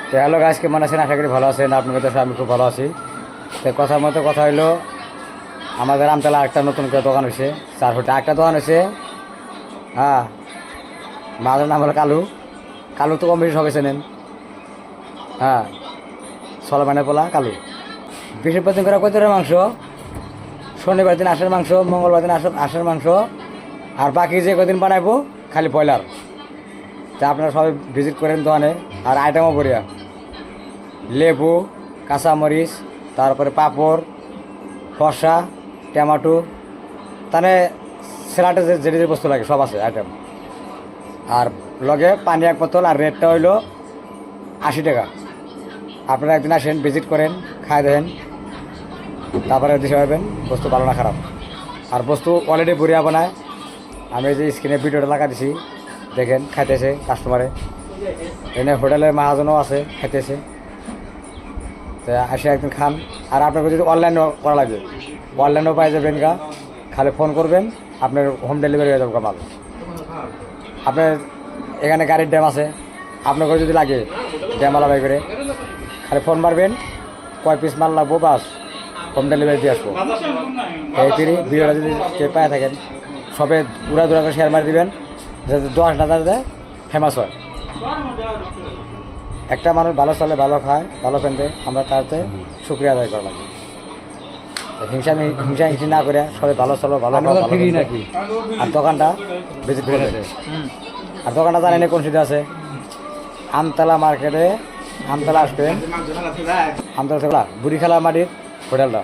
তো hello guys, কেমন আছেন? আশা করি ভালো আছেন। আপনাদের তো আমি খুব ভালো আছি। তো কথার মতো কথা হইলো, আমাদের আমতলা একটা নতুন করে দোকান হয়েছে, 4 ফুটে একটা দোকান হয়েছে। হ্যাঁ, মাদের নাম হলো কালু। কালু তো কম বেশি সবাই চেনেন। হ্যাঁ, সলমানের পোলা কালু। বৃহস্পতিবার দিন করে কতটা মাংস, শনিবার দিন আষাঢ় মাংস, মঙ্গলবার দিন আষাঢ় মাংস, আর বাকি যে কদিন বানাইবো খালি ব্রয়লার। তা আপনারা সবাই ভিজিট করেন দোকানে। আর আইটেমও বড়িয়া, লেবু, কাঁচামরিচ, তারপরে পাঁপড়, শসা, টমেটো, তাহলে স্যালাডে যে যে বস্তু লাগে সব আছে আইটেম। আর লগে পানি 1 বোতল, আর রেটটা হইলো 80 টাকা। আপনারা একদিন আসেন, ভিজিট করেন, খাই দেন, তারপরে দিতে পারবেন বস্তু ভালো না খারাপ। আর বস্তু অলরেডি বুড়িয়া বানায়। আমি যে স্ক্রিনে ভিডিওটা লাগা দিছি, দেখেন খাইতেছে কাস্টমারে। এনে হোটেলের মাহাজনও আছে, খাইতেছে। তো আসে একদিন খান। আর আপনাকে যদি অনলাইনও করা লাগে, অনলাইনেও পাই যাবেন গা, খালি ফোন করবেন, আপনার হোম ডেলিভারি হয়ে যাবে মাল। আপনার এখানে গাড়ির ড্যাম আছে, আপনাকে যদি লাগে ড্যামওয়ালা বাই করে খালি ফোন মারবেন, কয় পিস মাল লাগবো, বাস হোম ডেলিভারি দিয়ে আসবো। এই ভিডিওটা যদি কেউ পায়ে থাকেন, সবে উড়া দুরা করে শেয়ার মারি দিবেন, যাতে 10 হাজার দেয় ফেমাস হয়। একটা মানুষ ভালো চলে, ভালো খায়, ভালো পেনতে, আমরা তাতে শুক্রিয়া আদায় করা লাগে। হিংসা হিংসি না করে সবাই ভালো চলো, ভালো নাকি। আর দোকানটা ভিজিট করে দেবে। আর দোকানটা জানেন কোন সিটে আছে? আমতলা মার্কেটে। আমতলা আসবেন, আমতলা থেকে বুড়িখালা মাটির হোটেলটা।